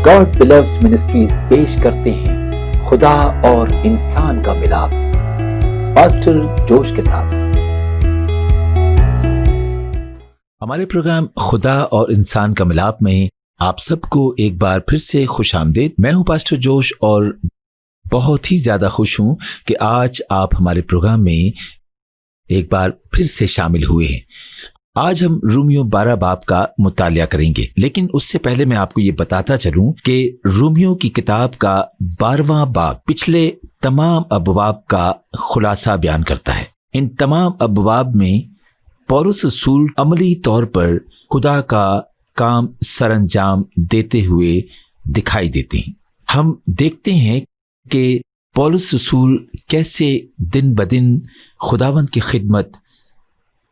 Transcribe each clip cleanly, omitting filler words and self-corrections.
God believes ministries پیش کرتے ہیں خدا اور انسان کا ملاپ، پاسٹر جوش کے ساتھ۔ ہمارے پروگرام خدا اور انسان کا ملاپ میں آپ سب کو ایک بار پھر سے خوش آمدید۔ میں ہوں پاسٹر جوش اور بہت ہی زیادہ خوش ہوں کہ آج آپ ہمارے پروگرام میں ایک بار پھر سے شامل ہوئے ہیں۔ آج ہم رومیو 12 باب کا مطالعہ کریں گے، لیکن اس سے پہلے میں آپ کو یہ بتاتا چلوں کہ رومیو کی کتاب کا 12واں باب پچھلے تمام ابواب کا خلاصہ بیان کرتا ہے۔ ان تمام ابواب میں پولس رسول عملی طور پر خدا کا کام سر انجام دیتے ہوئے دکھائی دیتے ہیں۔ ہم دیکھتے ہیں کہ پولس رسول کیسے دن بدن خداوند کی خدمت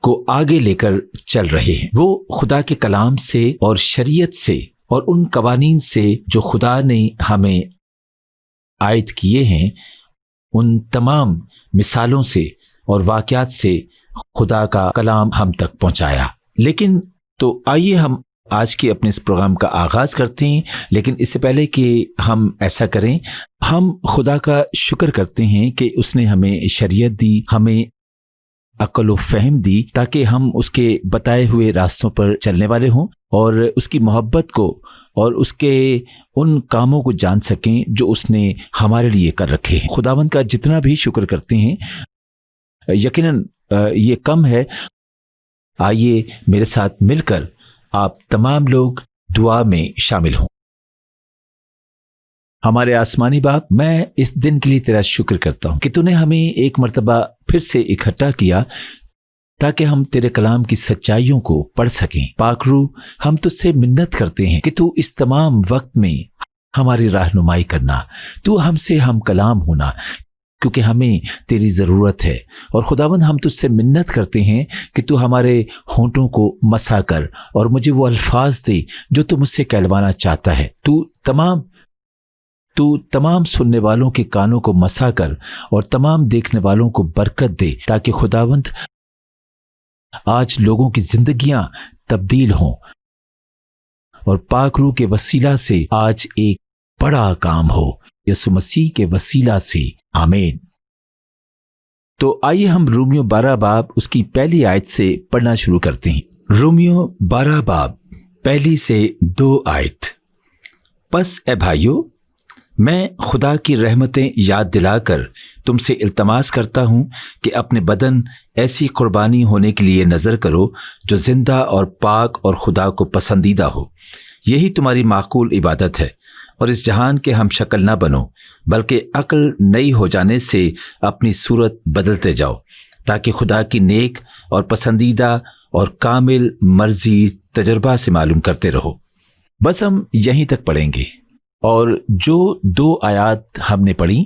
کو آگے لے کر چل رہے ہیں۔ وہ خدا کے کلام سے اور شریعت سے اور ان قوانین سے جو خدا نے ہمیں عائد کیے ہیں، ان تمام مثالوں سے اور واقعات سے خدا کا کلام ہم تک پہنچایا۔ لیکن تو آئیے ہم آج کے اپنے اس پروگرام کا آغاز کرتے ہیں، لیکن اس سے پہلے کہ ہم ایسا کریں، ہم خدا کا شکر کرتے ہیں کہ اس نے ہمیں شریعت دی، ہمیں عقل و فہم دی، تاکہ ہم اس کے بتائے ہوئے راستوں پر چلنے والے ہوں اور اس کی محبت کو اور اس کے ان کاموں کو جان سکیں جو اس نے ہمارے لیے کر رکھے ہیں۔ خداوند کا جتنا بھی شکر کرتے ہیں یقیناً یہ کم ہے۔ آئیے میرے ساتھ مل کر آپ تمام لوگ دعا میں شامل ہوں۔ ہمارے آسمانی باپ، میں اس دن کے لیے تیرا شکر کرتا ہوں کہ تو نے ہمیں ایک مرتبہ پھر سے اکٹھا کیا تاکہ ہم تیرے کلام کی سچائیوں کو پڑھ سکیں۔ پاک روح، ہم تجھ سے منت کرتے ہیں کہ تو اس تمام وقت میں ہماری رہنمائی کرنا، تو ہم سے ہم کلام ہونا، کیونکہ ہمیں تیری ضرورت ہے۔ اور خداوند، ہم تجھ سے منت کرتے ہیں کہ تو ہمارے ہونٹوں کو مسا کر اور مجھے وہ الفاظ دے جو تو مجھ سے کہلوانا چاہتا ہے۔ تو تمام سننے والوں کے کانوں کو مسا کر اور تمام دیکھنے والوں کو برکت دے، تاکہ خداوند آج لوگوں کی زندگیاں تبدیل ہوں اور پاک روح کے وسیلہ سے آج ایک بڑا کام ہو، یسوع مسیح کے وسیلہ سے، آمین۔ تو آئیے ہم رومیو 12 باب اس کی پہلی آیت سے پڑھنا شروع کرتے ہیں۔ رومیو 12 باب پہلی سے 2 آیت۔ پس اے بھائیو، میں خدا کی رحمتیں یاد دلا کر تم سے التماس کرتا ہوں کہ اپنے بدن ایسی قربانی ہونے کے لیے نظر کرو جو زندہ اور پاک اور خدا کو پسندیدہ ہو۔ یہی تمہاری معقول عبادت ہے۔ اور اس جہان کے ہم شکل نہ بنو، بلکہ عقل نئی ہو جانے سے اپنی صورت بدلتے جاؤ، تاکہ خدا کی نیک اور پسندیدہ اور کامل مرضی تجربہ سے معلوم کرتے رہو۔ بس ہم یہیں تک پڑھیں گے، اور جو 2 آیات ہم نے پڑھی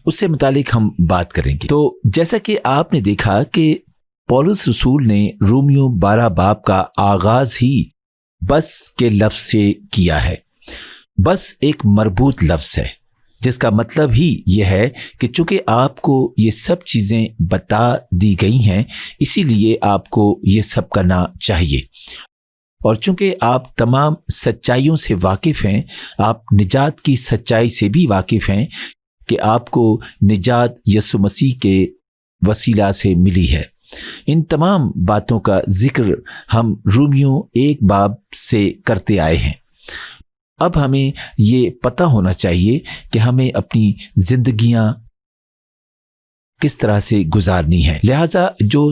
اس سے متعلق ہم بات کریں گے۔ تو جیسا کہ آپ نے دیکھا کہ پولس رسول نے رومیو 12 باب کا آغاز ہی بس کے لفظ سے کیا ہے۔ بس ایک مربوط لفظ ہے، جس کا مطلب ہی یہ ہے کہ چونکہ آپ کو یہ سب چیزیں بتا دی گئی ہیں، اسی لیے آپ کو یہ سب کرنا چاہیے۔ اور چونکہ آپ تمام سچائیوں سے واقف ہیں، آپ نجات کی سچائی سے بھی واقف ہیں کہ آپ کو نجات یسوع مسیح کے وسیلہ سے ملی ہے۔ ان تمام باتوں کا ذکر ہم رومیو 1 باب سے کرتے آئے ہیں۔ اب ہمیں یہ پتہ ہونا چاہیے کہ ہمیں اپنی زندگیاں کس طرح سے گزارنی ہے۔ لہٰذا جو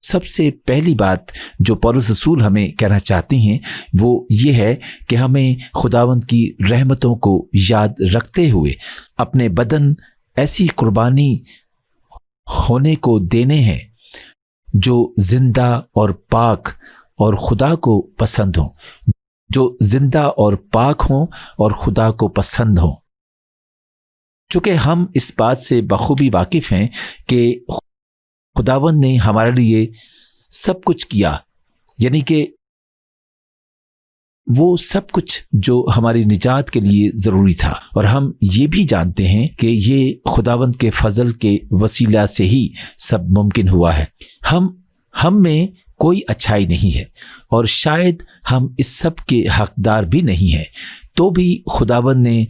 سب سے پہلی بات جو پولس رسول ہمیں کہنا چاہتے ہیں وہ یہ ہے کہ ہمیں خداوند کی رحمتوں کو یاد رکھتے ہوئے اپنے بدن ایسی قربانی ہونے کو دینے ہیں جو زندہ اور پاک اور خدا کو پسند ہوں، جو زندہ اور پاک ہوں اور خدا کو پسند ہوں۔ چونکہ ہم اس بات سے بخوبی واقف ہیں کہ خداوند نے ہمارے لیے سب کچھ کیا، یعنی کہ وہ سب کچھ جو ہماری نجات کے لیے ضروری تھا، اور ہم یہ بھی جانتے ہیں کہ یہ خداوند کے فضل کے وسیلہ سے ہی سب ممکن ہوا ہے۔ ہم ہم میں کوئی اچھائی نہیں ہے اور شاید ہم اس سب کے حقدار بھی نہیں ہیں، تو بھی خداوند نے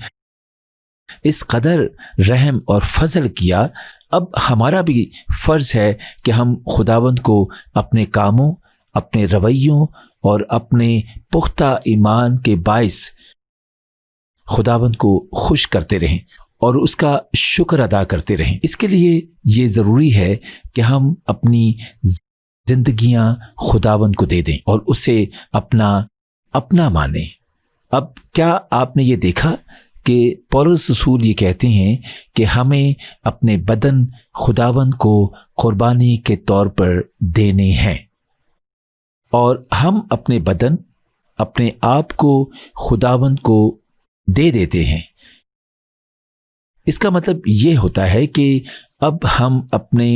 اس قدر رحم اور فضل کیا۔ اب ہمارا بھی فرض ہے کہ ہم خداوند کو اپنے کاموں، اپنے رویوں اور اپنے پختہ ایمان کے باعث خداوند کو خوش کرتے رہیں اور اس کا شکر ادا کرتے رہیں۔ اس کے لیے یہ ضروری ہے کہ ہم اپنی زندگیاں خداوند کو دے دیں اور اسے اپنا مانیں۔ اب کیا آپ نے یہ دیکھا کہ پولس رسول یہ کہتے ہیں کہ ہمیں اپنے بدن خداوند کو قربانی کے طور پر دینے ہیں، اور ہم اپنے بدن، اپنے آپ کو خداوند کو دے دیتے ہیں۔ اس کا مطلب یہ ہوتا ہے کہ اب ہم اپنے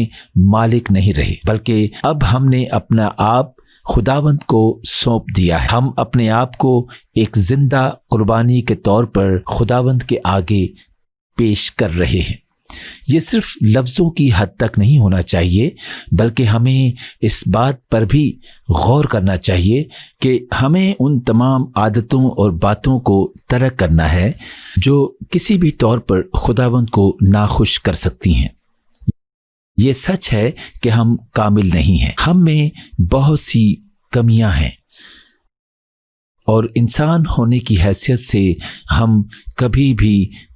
مالک نہیں رہے، بلکہ اب ہم نے اپنا آپ خداوند کو سونپ دیا ہے۔ ہم اپنے آپ کو ایک زندہ قربانی کے طور پر خداوند کے آگے پیش کر رہے ہیں۔ یہ صرف لفظوں کی حد تک نہیں ہونا چاہیے، بلکہ ہمیں اس بات پر بھی غور کرنا چاہیے کہ ہمیں ان تمام عادتوں اور باتوں کو ترک کرنا ہے جو کسی بھی طور پر خداوند کو ناخوش کر سکتی ہیں۔ یہ سچ ہے کہ ہم کامل نہیں ہیں، ہم میں بہت سی کمیاں ہیں، اور انسان ہونے کی حیثیت سے ہم کبھی بھی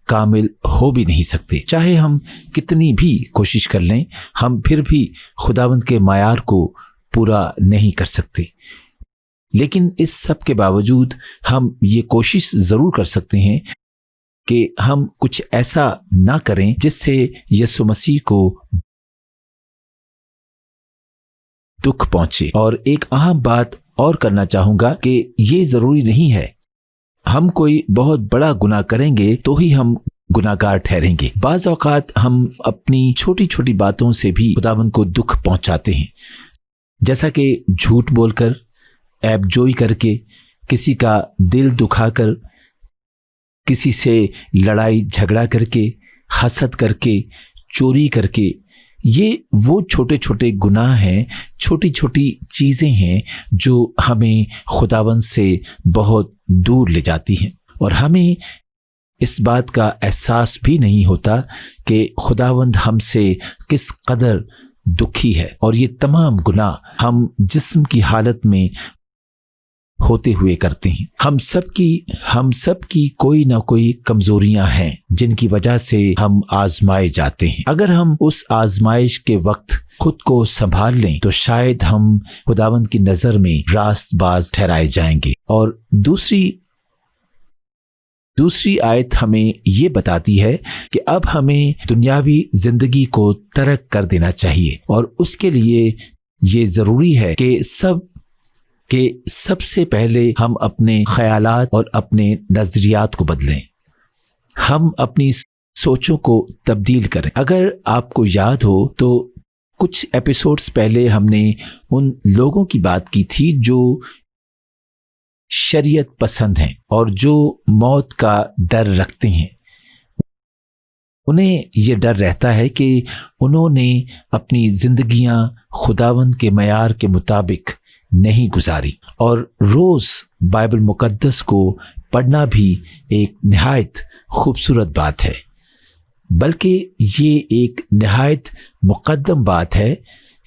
کامل ہو بھی نہیں سکتے۔ چاہے ہم کتنی بھی کوشش کر لیں، ہم پھر بھی خداوند کے معیار کو پورا نہیں کر سکتے۔ لیکن اس سب کے باوجود ہم یہ کوشش ضرور کر سکتے ہیں کہ ہم کچھ ایسا نہ کریں جس سے یسوع مسیح کو دکھ پہنچے۔ اور ایک اہم بات اور کرنا چاہوں گا کہ یہ ضروری نہیں ہے ہم کوئی بہت بڑا گناہ کریں گے تو ہی ہم گناہگار ٹھہریں گے۔ بعض اوقات ہم اپنی چھوٹی چھوٹی باتوں سے بھی خداوند کو دکھ پہنچاتے ہیں، جیسا کہ جھوٹ بول کر، عیب جوئی کر کے، کسی کا دل دکھا کر، کسی سے لڑائی جھگڑا کر کے، حسد کر کے، چوری کر کے۔ یہ وہ چھوٹے چھوٹے گناہ ہیں، چھوٹی چھوٹی چیزیں ہیں جو ہمیں خداوند سے بہت دور لے جاتی ہیں، اور ہمیں اس بات کا احساس بھی نہیں ہوتا کہ خداوند ہم سے کس قدر دکھی ہے۔ اور یہ تمام گناہ ہم جسم کی حالت میں ہوتے ہوئے کرتے ہیں۔ ہم سب کی کوئی نہ کوئی کمزوریاں ہیں جن کی وجہ سے ہم آزمائے جاتے ہیں۔ اگر ہم اس آزمائش کے وقت خود کو سنبھال لیں تو شاید ہم خداوند کی نظر میں راست باز ٹھہرائے جائیں گے۔ اور دوسری آیت ہمیں یہ بتاتی ہے کہ اب ہمیں دنیاوی زندگی کو ترک کر دینا چاہیے، اور اس کے لیے یہ ضروری ہے کہ سب سے پہلے ہم اپنے خیالات اور اپنے نظریات کو بدلیں، ہم اپنی سوچوں کو تبدیل کریں۔ اگر آپ کو یاد ہو تو کچھ ایپیسوڈز پہلے ہم نے ان لوگوں کی بات کی تھی جو شریعت پسند ہیں اور جو موت کا ڈر رکھتے ہیں۔ انہیں یہ ڈر رہتا ہے کہ انہوں نے اپنی زندگیاں خداوند کے معیار کے مطابق نہیں گزاری، اور روز بائبل مقدس کو پڑھنا بھی ایک نہایت خوبصورت بات ہے، بلکہ یہ ایک نہایت مقدم بات ہے۔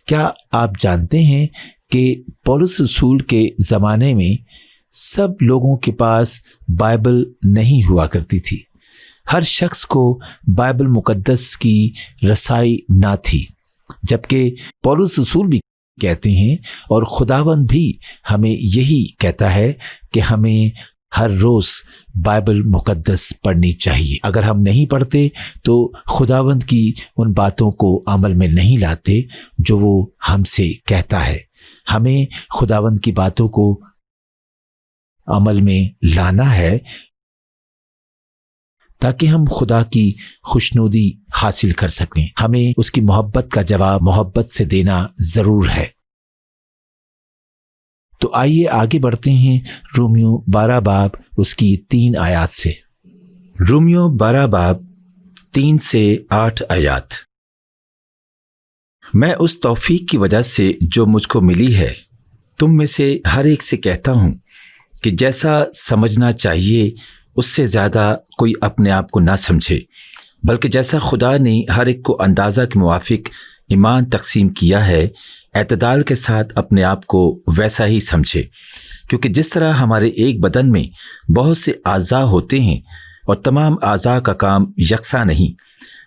کیا آپ جانتے ہیں کہ پولس رسول کے زمانے میں سب لوگوں کے پاس بائبل نہیں ہوا کرتی تھی؟ ہر شخص کو بائبل مقدس کی رسائی نہ تھی، جبکہ پولس رسول بھی کہتے ہیں اور خداوند بھی ہمیں یہی کہتا ہے کہ ہمیں ہر روز بائبل مقدس پڑھنی چاہیے۔ اگر ہم نہیں پڑھتے تو خداوند کی ان باتوں کو عمل میں نہیں لاتے جو وہ ہم سے کہتا ہے۔ ہمیں خداوند کی باتوں کو عمل میں لانا ہے تاکہ ہم خدا کی خوشنودی حاصل کر سکیں۔ ہمیں اس کی محبت کا جواب محبت سے دینا ضرور ہے۔ تو آئیے آگے بڑھتے ہیں رومیو 12 باب اس کی 3 آیات سے۔ رومیو 12 باب 3 سے 8 آیات۔ मैं उस तौफीक की वजह से जो मुझको मिली है, तुम में से हर एक से कहता हूँ कि जैसा समझना चाहिए उससे ज़्यादा कोई अपने आप को ना समझे, बल्कि जैसा खुदा ने हर एक को अंदाज़ा के मुवाफिक ईमान तकसीम किया है, एतदाल के साथ अपने आप को वैसा ही समझे। क्योंकि जिस तरह हमारे एक बदन में बहुत से आज़ा होते हैं और तमाम आज़ा का काम यकसा नहीं,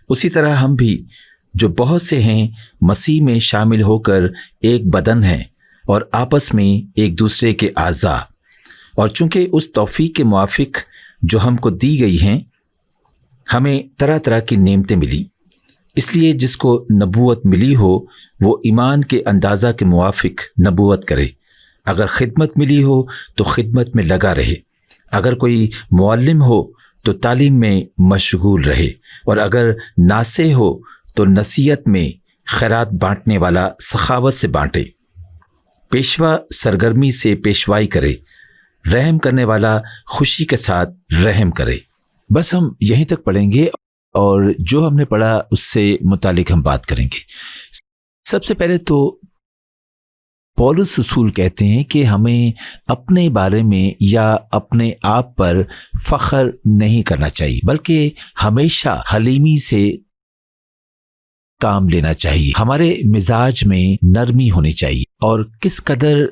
उसी तरह हम भी जो बहुत से हैं मसीह में शामिल होकर एक बदन हैं और आपस में एक दूसरे के आज़ा। और चूँकि उस तौफीक के मुवाफिक जो हमको दी गई हैं, हमें तरह तरह की नेमतें मिली, इसलिए जिसको नबूवत मिली हो वो ईमान के अंदाज़ा के मुवाफिक नबूवत करे। अगर खिदमत मिली हो तो खिदमत में लगा रहे, अगर कोई मुअल्लिम हो तो तालीम में मशगूल रहे, और अगर नासे हो तो नसीहत में खैरात बांटने वाला सखावत से बांटे। पेशवा सरगर्मी से पेशवाई करे, रहम करने वाला खुशी के साथ रहम करे। बस हम यहीं तक पढ़ेंगे और जो हमने पढ़ा उससे मुतालिक हम बात करेंगे। सबसे पहले तो पौलुस रसूल कहते हैं कि हमें अपने बारे में या अपने आप पर फख्र नहीं करना चाहिए, बल्कि हमेशा हलीमी से काम लेना चाहिए। हमारे मिजाज में नरमी होनी चाहिए। और किस कदर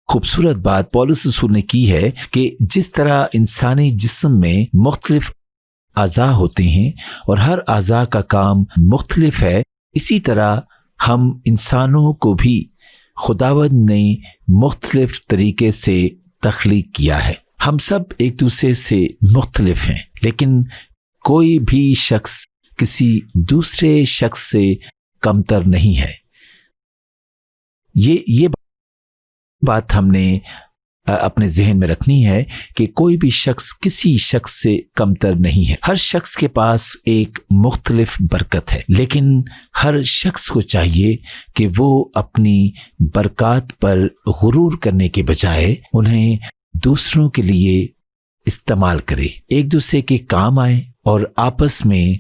खूबसूरत बात पौलुस रसूल ने की है कि जिस तरह इंसानी जिस्म में मुख्तलिफ आज़ा होते हैं और हर आज़ा का काम मुख्तलिफ है, इसी तरह हम इंसानों को भी खुदावंद ने मुख्तलिफ तरीके से तख्लीक किया है। हम सब एक दूसरे से मुख्तलिफ हैं, लेकिन कोई भी शख्स किसी दूसरे शख्स से कमतर नहीं है। ये बात हमने अपने जहन में रखनी है कि कोई भी शख्स किसी शख्स से कमतर नहीं है। हर शख्स के पास एक मुख्तलिफ बरकत है, लेकिन हर शख्स को चाहिए कि वो अपनी बरकत पर गुरूर करने के बजाय उन्हें दूसरों के लिए इस्तेमाल करे, एक दूसरे के काम आए और आपस में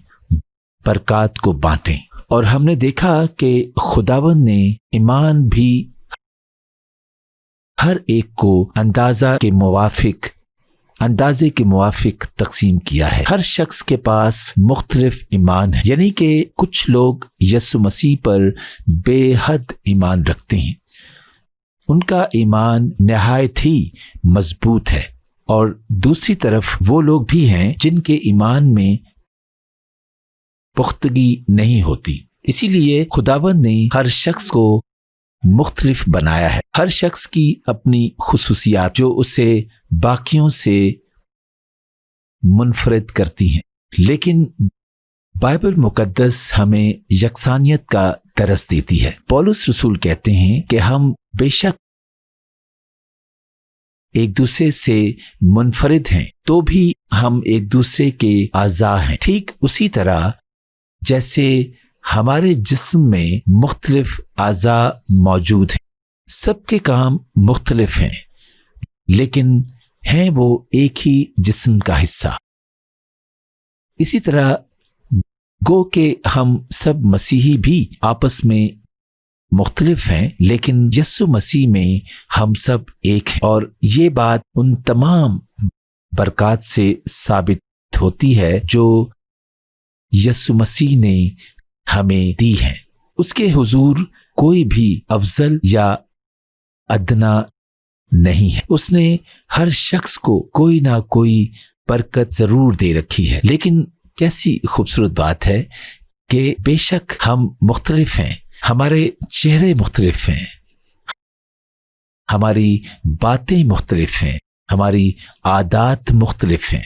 बरकत को बांटें। और हमने देखा कि खुदावंद ने ईमान भी हर एक को अंदाजे के मुवाफिक तकसीम किया है। हर शख्स के पास मुख्तलिफ ईमान है, यानी कि कुछ लोग यसु मसीह पर बेहद ईमान रखते हैं, उनका ईमान नहायत ही मजबूत है, और दूसरी तरफ वो लोग भी हैं जिनके ईमान में पुख्तगी नहीं होती। इसीलिए खुदावंद ने हर शख्स को मुख्तलिफ बनाया है। हर शख्स की अपनी खुसूसियात जो उसे बाकियों से मुनफरिद करती हैं, लेकिन बाइबल मुकद्दस हमें यकसानियत का दरस देती है। पौलुस रसूल कहते हैं कि हम बेशक एक दूसरे से मुनफरिद हैं, तो भी हम एक दूसरे के आज़ा हैं। ठीक उसी तरह जैसे हमारे जिस्म में मुख्तलिफ आज़ा मौजूद हैं, सबके काम मुख्तलिफ हैं, लेकिन हैं वो एक ही जिस्म का हिस्सा। इसी तरह गो के हम सब मसीही भी आपस में मुख्तलिफ हैं, लेकिन यस्सु मसीह में हम सब एक हैं। और ये बात उन तमाम बरकत से साबित होती है जो यस्सु मसीह ने हमें दी है। उसके हुजूर कोई भी अफजल या अदना नहीं है। उसने हर शख्स को कोई ना कोई बरकत जरूर दे रखी है। लेकिन कैसी खूबसूरत बात है कि बेशक हम मुख्तलिफ हैं, हमारे चेहरे मुख्तलिफ हैं, हमारी बातें मुख्तलिफ हैं, हमारी आदात मुख्तलिफ हैं,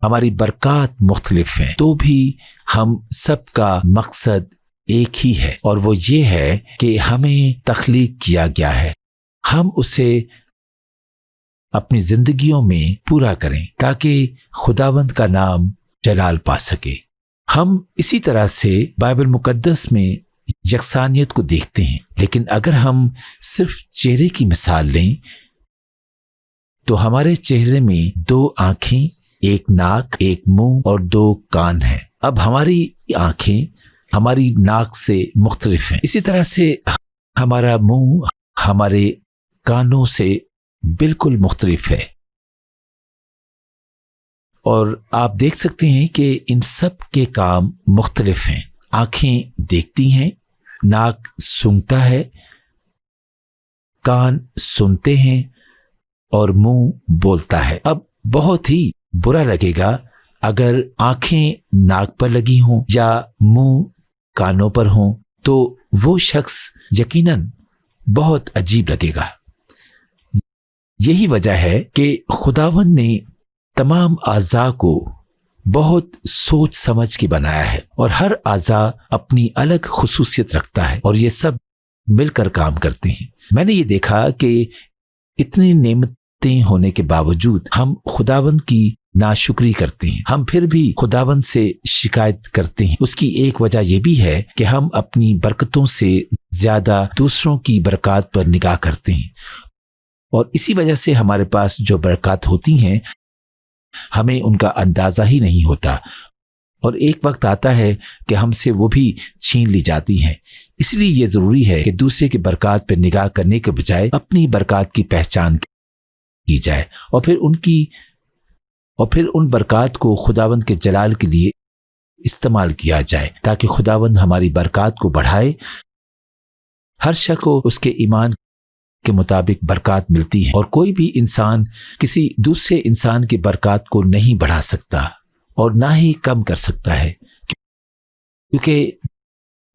हमारी बरकत मुख्तलिफ हैं, तो भी हम सबका मकसद एक ही है, और वो ये है कि हमें तख्लीक किया गया है, हम उसे अपनी जिंदगियों में पूरा करें ताकि खुदावंद का नाम जलाल पा सके। हम इसी तरह से बाइबल मुकद्दस में यकसानियत को देखते हैं, लेकिन अगर हम सिर्फ चेहरे की मिसाल लें तो हमारे चेहरे में 2 आंखें, 1 नाक, 1 मुंह और 2 कान हैं। अब हमारी आंखें हमारी नाक से मुख्तलिफ हैं। इसी तरह से हमारा मुंह हमारे कानों से बिल्कुल मुख्तलिफ है। और आप देख सकते हैं कि इन सब के काम मुख्तलिफ हैं। आंखें देखती हैं, नाक सूंघता है, कान सुनते हैं और मुंह बोलता है। अब बहुत ही बुरा लगेगा अगर आंखें नाक पर लगी हों या मुंह कानों पर हों, तो वो शख्स यकीनन बहुत अजीब लगेगा। यही वजह है कि खुदावंद ने तमाम आज़ा को बहुत सोच समझ के बनाया है और हर आज़ा अपनी अलग खुसूसियत रखता है और ये सब मिलकर काम करते हैं। मैंने ये देखा कि इतनी नेमतें होने के बावजूद हम खुदावंद की नाशुक्री करते हैं, हम फिर भी खुदावंद से शिकायत करते हैं। उसकी एक वजह यह भी है कि हम अपनी बरकतों से ज्यादा दूसरों की बरकत पर निगाह करते हैं और इसी वजह से हमारे पास जो बरकत होती हैं हमें उनका अंदाजा ही नहीं होता और एक वक्त आता है कि हमसे वो भी छीन ली जाती हैं। इसलिए ये ज़रूरी है कि दूसरे की बरकत पर निगाह करने के बजाय अपनी बरकत की पहचान की जाए और फिर उन बरकत को खुदावंद के जलाल के लिए इस्तेमाल किया जाए ताकि खुदावंद हमारी बरकत को बढ़ाए। हर शख्स को उसके ईमान के मुताबिक बरकत मिलती है और कोई भी इंसान किसी दूसरे इंसान की बरकत को नहीं बढ़ा सकता और ना ही कम कर सकता है, क्योंकि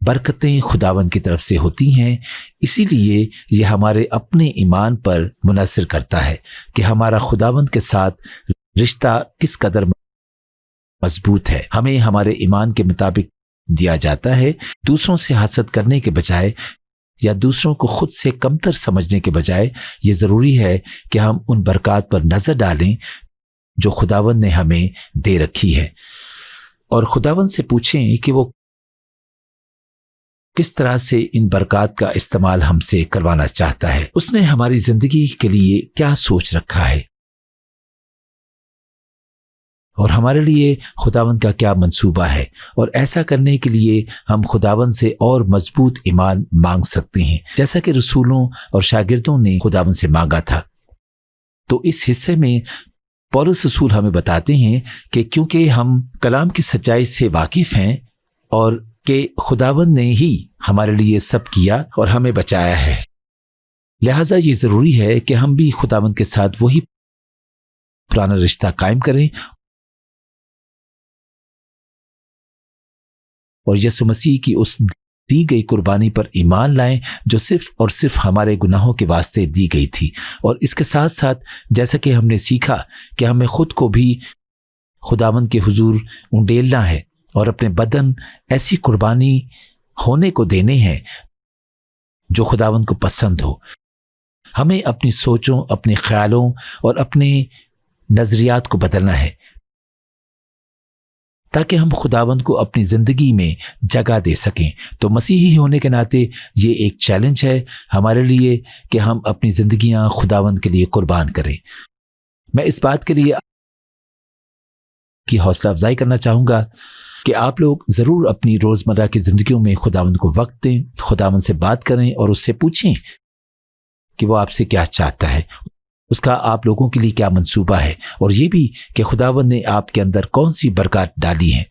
बरकतें खुदावंद की तरफ से होती हैं। इसीलिए ये हमारे अपने ईमान पर मुनसर करता है कि हमारा खुदावंद के साथ रिश्ता किस कदर मजबूत है। हमें हमारे ईमान के मुताबिक दिया जाता है। दूसरों से हसद करने के बजाय या दूसरों को खुद से कमतर समझने के बजाय ये ज़रूरी है कि हम उन बरकत पर नज़र डालें जो खुदावंद ने हमें दे रखी है और खुदावंद से पूछें कि वो किस तरह से इन बरकत का इस्तेमाल हमसे करवाना चाहता है। उसने हमारी ज़िंदगी के लिए क्या सोच रखा है और हमारे लिए खुदावंद का क्या मंसूबा है और ऐसा करने के लिए हम खुदावंद से और मजबूत ईमान मांग सकते हैं, जैसा कि रसूलों और शागिर्दों ने खुदावंद से मांगा था। तो इस हिस्से में पौलुस रसूल हमें बताते हैं कि क्योंकि हम कलाम की सच्चाई से वाकिफ हैं और कि खुदावंद ने ही हमारे लिए सब किया और हमें बचाया है, लिहाजा ये ज़रूरी है कि हम भी खुदावंद के साथ वही पुराना रिश्ता कायम करें और यीशु मसीह की उस दी गई कुर्बानी पर ईमान लाएं जो सिर्फ और सिर्फ हमारे गुनाहों के वास्ते दी गई थी। और इसके साथ साथ जैसा कि हमने सीखा कि हमें खुद को भी खुदावंद के हुजूर उंडेलना है और अपने बदन ऐसी कुर्बानी होने को देने हैं जो खुदावंद को पसंद हो। हमें अपनी सोचों, अपने ख्यालों और अपने नज़रियात को बदलना है ताकि हम खुदावंद को अपनी ज़िंदगी में जगह दे सकें। तो मसीही होने के नाते ये एक चैलेंज है हमारे लिए कि हम अपनी ज़िंदगियां खुदावंद के लिए कुर्बान करें। मैं इस बात के लिए की हौसला अफजाई करना चाहूँगा कि आप लोग ज़रूर अपनी रोज़मर्रा की ज़िंदगियों में खुदावंद को वक्त दें, खुदावंद से बात करें और उससे पूछें कि वो आपसे क्या चाहता है, उसका आप लोगों के लिए क्या मंसूबा है और ये भी कि खुदावंद ने आपके अंदर कौन सी बरकत डाली है।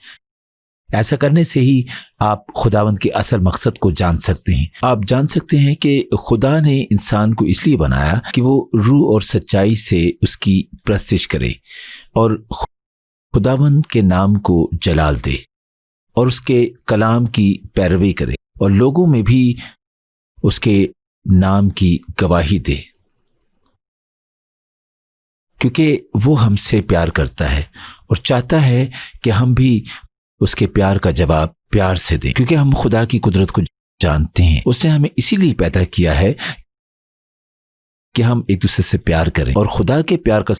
ऐसा करने से ही आप खुदावंद के असल मकसद को जान सकते हैं। आप जान सकते हैं कि खुदा ने इंसान को इसलिए बनाया कि वो रूह और सच्चाई से उसकी प्रस्तिश करे और खुदावंद के नाम को जलाल दे और उसके कलाम की पैरवी करे और लोगों में भी उसके नाम की गवाही दे, क्योंकि वो हमसे प्यार करता है और चाहता है कि हम भी उसके प्यार का जवाब प्यार से दें, क्योंकि हम खुदा की कुदरत को जानते हैं। उसने हमें इसीलिए पैदा किया है कि हम एक दूसरे से प्यार करें और खुदा के प्यार का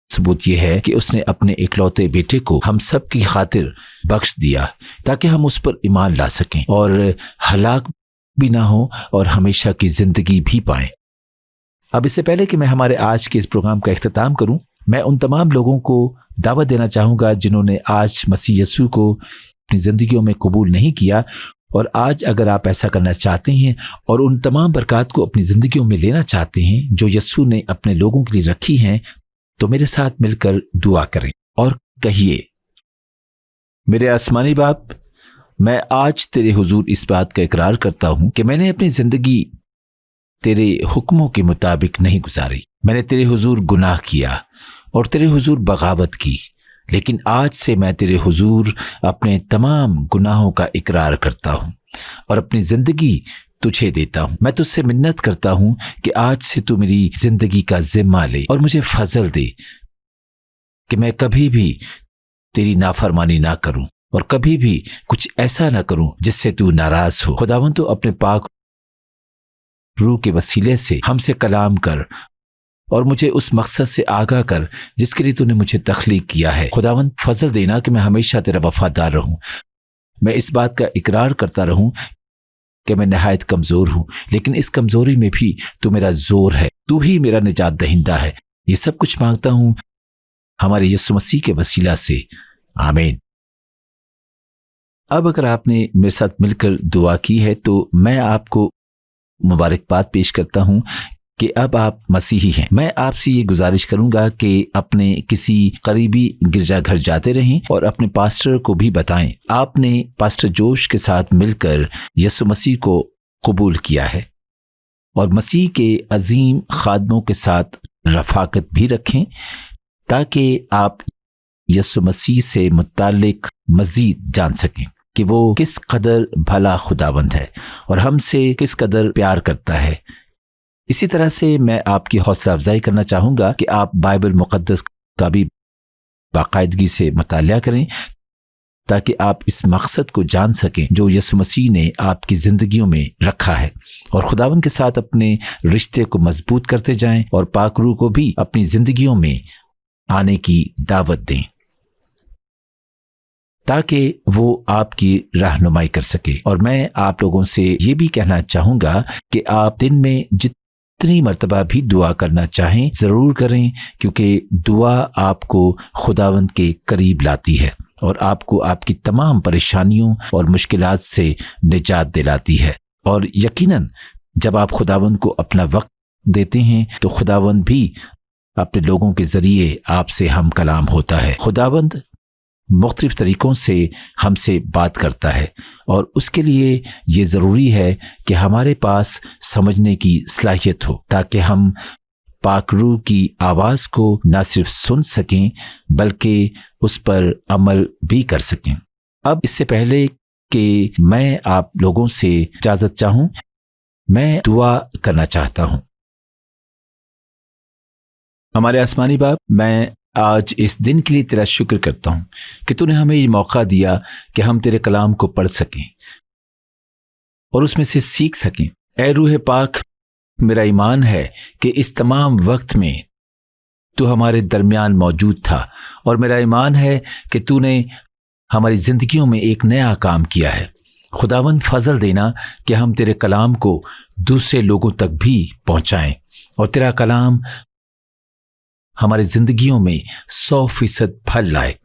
सबूत यह है कि उसने अपने इकलौते बेटे को हम सब की खातिर बख्श दिया ताकि हम उस पर ईमान ला सकें और हलाक भी ना हो और हमेशा की जिंदगी भी पाएं। अब इससे पहले कि मैं हमारे आज के इस प्रोग्राम का इख्तिताम करूं, मैं उन तमाम लोगों को दावत देना चाहूँगा जिन्होंने आज मसीह यीशु को अपनी ज़िंदगियों में कबूल नहीं किया, और आज अगर आप ऐसा करना चाहते हैं और उन तमाम बरक़ात को अपनी ज़िंदगियों में लेना चाहते हैं जो यस्सू ने अपने लोगों के लिए रखी हैं, तो मेरे साथ मिलकर दुआ करें और कहिए, मेरे आसमानी बाप, मैं आज तेरे हुजूर इस बात का इकरार करता हूँ कि मैंने अपनी ज़िंदगी तेरे हुक्मों के मुताबिक नहीं गुजारी। मैंने तेरे हुजूर गुनाह किया और तेरे हुजूर बगावत की, लेकिन आज से मैं तेरे हुजूर अपने तमाम गुनाहों का इकरार करता हूँ और अपनी ज़िंदगी तुझे देता हूँ। मैं तुझसे मिन्नत करता हूँ कि आज से तू मेरी ज़िंदगी का जिम्मा ले और मुझे फजल दे कि मैं कभी भी तेरी नाफरमानी ना करूँ और कभी भी कुछ ऐसा ना करूँ जिससे तू नाराज़ हो। खुदावंद, तू अपने पाक रूह के वसीले से हमसे कलाम कर और मुझे उस मकसद से आगाह कर जिसके लिए तूने मुझे तख्लीक किया है। खुदावंद, फजल देना कि मैं हमेशा तेरा वफादार रहूं। मैं इस बात का इकरार करता रहूं कि मैं नहायत कमज़ोर हूं, लेकिन इस कमज़ोरी में भी तू मेरा जोर है, तू ही मेरा निजात दहिंदा है। ये सब कुछ मांगता हूं हमारे यीशु मसीह के वसीला से, आमीन। अब अगर आपने मेरे साथ मिलकर दुआ की है तो मैं आपको मुबारकबाद पेश करता हूं कि अब आप मसीही हैं। मैं आपसे ये गुजारिश करूंगा कि अपने किसी करीबी गिरजाघर जाते रहें और अपने पास्टर को भी बताएं आपने पास्टर जोश के साथ मिलकर यीशु मसीह को कबूल किया है, और मसीह के अजीम खादमों के साथ रफाकत भी रखें ताकि आप यीशु मसीह से मुताल्लिक मजीद जान सकें कि वो किस कदर भला खुदावंद है और हमसे किस कदर प्यार करता है। इसी तरह से मैं आपकी हौसला अफजाई करना चाहूँगा कि आप बाइबल मुक़द्दस का भी बाकायदगी से मुतालिया करें ताकि आप इस मकसद को जान सकें जो यीशु मसीह ने आपकी ज़िंदगियों में रखा है, और खुदावंद के साथ अपने रिश्ते को मजबूत करते जाएं और पाक रूह को भी अपनी ज़िंदगियों में आने की दावत दें ताकि वो आपकी रहनुमाई कर सके। और मैं आप लोगों से ये भी कहना चाहूँगा कि आप दिन में जितनी मर्तबा भी दुआ करना चाहें ज़रूर करें, क्योंकि दुआ आपको खुदावंद के करीब लाती है और आपको आपकी तमाम परेशानियों और मुश्किलात से निजात दिलाती है। और यकीनन जब आप खुदावंद को अपना वक्त देते हैं तो खुदावंद भी अपने लोगों के ज़रिए आपसे हम कलाम होता है। खुदावंद मुख्तलिफ तरीक़ों से हमसे बात करता है और उसके लिए ये ज़रूरी है कि हमारे पास समझने की सलाहियत हो ताकि हम पाक रूह की आवाज़ को न सिर्फ सुन सकें बल्कि उस पर अमल भी कर सकें। अब इससे पहले कि मैं आप लोगों से इजाज़त चाहूँ, मैं दुआ करना चाहता हूँ। हमारे आसमानी बाप, मैं आज इस दिन के लिए तेरा शुक्र करता हूँ कि तूने हमें ये मौका दिया कि हम तेरे कलाम को पढ़ सकें और उसमें से सीख सकें। ऐ रूह पाक, मेरा ईमान है कि इस तमाम वक्त में तू हमारे दरमियान मौजूद था, और मेरा ईमान है कि तूने हमारी ज़िंदगियों में एक नया काम किया है। खुदावंद, फजल देना कि हम तेरे कलाम को दूसरे लोगों तक भी पहुँचाएं और तेरा कलाम हमारी ज़िंदगियों में 100% फल लाए।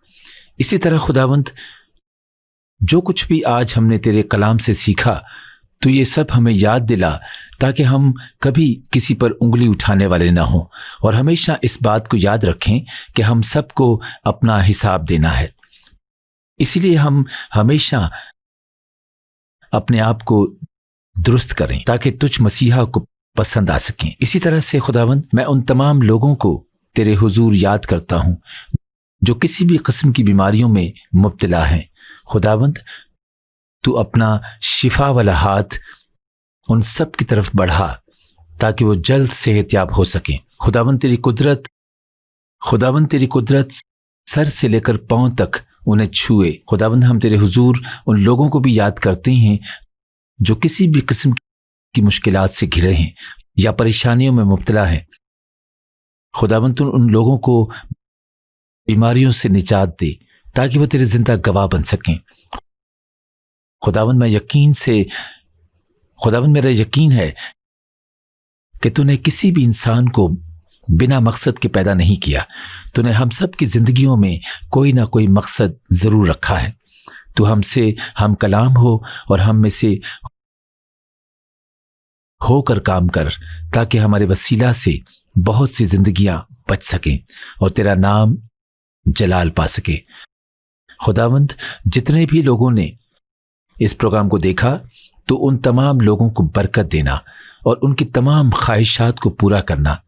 इसी तरह खुदावंद, जो कुछ भी आज हमने तेरे कलाम से सीखा तो ये सब हमें याद दिला ताकि हम कभी किसी पर उंगली उठाने वाले ना हों, और हमेशा इस बात को याद रखें कि हम सबको अपना हिसाब देना है। इसीलिए हम हमेशा अपने आप को दुरुस्त करें ताकि तुझ मसीहा को पसंद आ सकें। इसी तरह से खुदावंद, मैं उन तमाम लोगों को तेरे हुजूर याद करता हूँ जो किसी भी किस्म की बीमारियों में मुब्तला हैं। खुदावंद, तू अपना शिफा वाला हाथ उन सब की तरफ बढ़ा ताकि वो जल्द सेहतयाब हो सकें। खुदावंद, तेरी कुदरत सर से लेकर पांव तक उन्हें छुए। खुदावंद, हम तेरे हुजूर उन लोगों को भी याद करते हैं जो किसी भी किस्म की मुश्किलात से घिरे हैं या परेशानियों में मुब्तला हैं। खुदावंद, तू उन लोगों को बीमारियों से निजात दे ताकि वो तेरे जिंदा गवाह बन सकें। खुदावंद, मेरा यकीन है कि तूने किसी भी इंसान को बिना मकसद के पैदा नहीं किया। तूने हम सब की जिंदगियों में कोई ना कोई मकसद जरूर रखा है। तू हमसे हम कलाम हो और हम में से होकर काम कर, ताकि हमारे वसीला से बहुत सी जिंदगियां बच सकें और तेरा नाम जलाल पा सके। खुदावंद, जितने भी लोगों ने इस प्रोग्राम को देखा तो उन तमाम लोगों को बरकत देना और उनकी तमाम ख्वाहिशात को पूरा करना।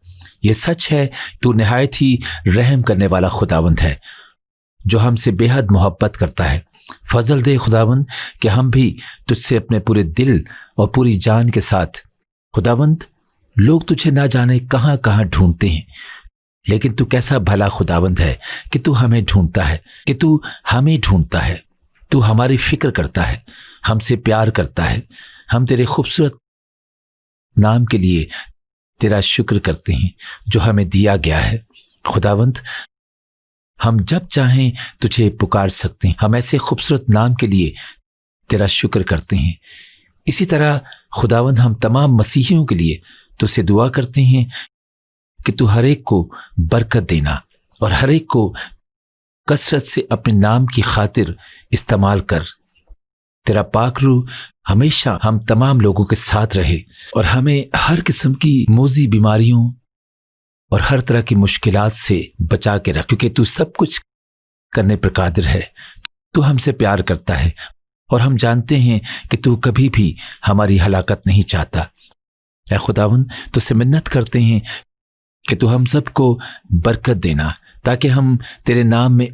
ये सच है, तू निहायत ही रहम करने वाला खुदावंद है जो हमसे बेहद मोहब्बत करता है। फजल दे खुदावंद कि हम भी तुझसे अपने पूरे दिल और पूरी जान के साथ, खुदावंद, लोग तुझे ना जाने कहाँ कहाँ ढूंढते हैं, लेकिन तू कैसा भला खुदावंद है कि तू हमें ढूंढता है, कि तू हमें ढूंढता है, तू हमारी फिक्र करता है, हमसे प्यार करता है। हम तेरे खूबसूरत नाम के लिए तेरा शुक्र करते हैं जो हमें दिया गया है। खुदावंद, हम जब चाहें तुझे पुकार सकते हैं। हम ऐसे खूबसूरत नाम के लिए तेरा शुक्र करते हैं। इसी तरह खुदावंद, हम तमाम मसीहियों के लिए तुझसे दुआ करते हैं कि तू हर एक को बरकत देना और हर एक को कसरत से अपने नाम की खातिर इस्तेमाल कर। तेरा पाक रूह हमेशा हम तमाम लोगों के साथ रहे और हमें हर किस्म की मोजी बीमारियों और हर तरह की मुश्किलात से बचा के रख, क्योंकि तू सब कुछ करने पर कादिर है। तू हमसे प्यार करता है और हम जानते हैं कि तू कभी भी हमारी हलाकत नहीं चाहता। ऐ खुदावंद, तुझसे मिन्नत करते हैं कि तू हम सबको बरकत देना, ताकि हम तेरे नाम में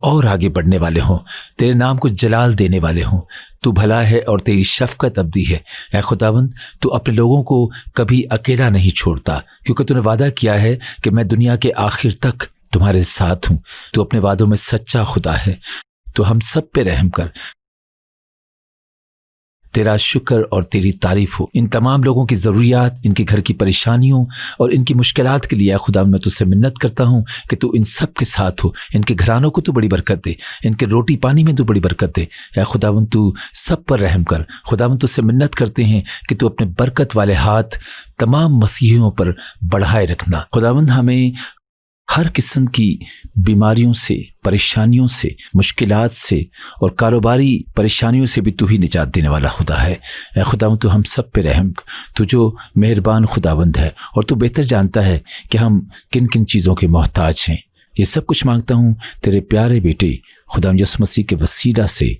और आगे बढ़ने वाले हों, तेरे नाम को जलाल देने वाले हों। तू भला है और तेरी शफकत अब्दी है। ऐ खुदावंद, तू अपने लोगों को कभी अकेला नहीं छोड़ता, क्योंकि तूने वादा किया है कि मैं दुनिया के आखिर तक तुम्हारे साथ हूँ। तू अपने वादों में सच्चा खुदा है। तो हम सब पे रहम कर। तेरा शुक्र और तेरी तारीफ हो इन तमाम लोगों की ज़रूरियात, इनके घर की परेशानियों और इनकी मुश्किलात के लिए। खुदा, मैं तुझसे मिन्नत करता हूँ कि तू इन सब के साथ हो। इनके घरानों को तू बड़ी बरकत दे, इनके रोटी पानी में तू बड़ी बरकत दे। ऐ खुदावंद, तू सब पर रहम कर। खुदावंद, तुझसे मिन्नत करते हैं कि तू अपने बरकत वाले हाथ तमाम मसीहियों पर बढ़ाए रखना। खुदावंद, हमें हर किस्म की बीमारियों से, परेशानियों से, मुश्किलात से और कारोबारी परेशानियों से भी तू ही निजात देने वाला खुदा है। ऐ खुदावंद, तू हम सब पे रहम। तू जो मेहरबान खुदावंद है और तू बेहतर जानता है कि हम किन किन चीज़ों के मोहताज हैं। ये सब कुछ मांगता हूँ तेरे प्यारे बेटे खुदावंद यीशु मसीह के वसीला से,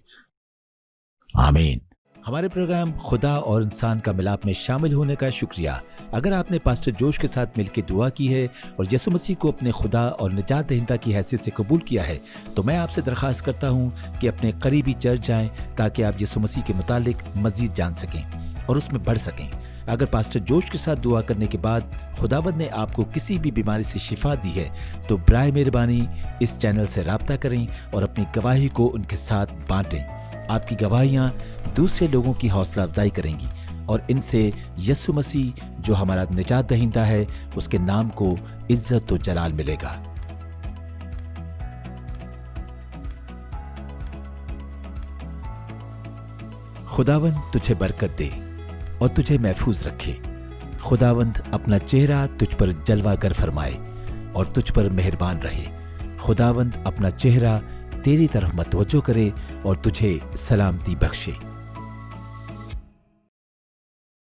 आमीन। हमारे प्रोग्राम खुदा और इंसान का मिलाप में शामिल होने का शुक्रिया। अगर आपने पास्टर जोश के साथ मिलकर दुआ की है और यीशु मसीह को अपने खुदा और निजात दहिंदा की हैसियत से कबूल किया है, तो मैं आपसे दरख्वास्त करता हूँ कि अपने करीबी चर्च जाएं, ताकि आप यीशु मसीह के मुतालिक मजीद जान सकें और उसमें बढ़ सकें। अगर पास्टर जोश के साथ दुआ करने के बाद खुदावंद ने आपको किसी भी बीमारी से शिफा दी है, तो बराए मेहरबानी इस चैनल से राब्ता करें और अपनी गवाही को उनके साथ बांटें। आपकी गवाहियाँ दूसरे लोगों की हौसला अफजाई करेंगी और इनसे यीशु मसीह जो हमारा निजात दहिंदा है, उसके नाम को इज्जत और जलाल मिलेगा। खुदावंद तुझे बरकत दे और तुझे महफूज रखे। खुदावंद अपना चेहरा तुझ पर जलवागर फरमाए और तुझ पर मेहरबान रहे। खुदावंद अपना चेहरा तेरी तरफ मतवज्जो करे और तुझे सलामती बख्शे।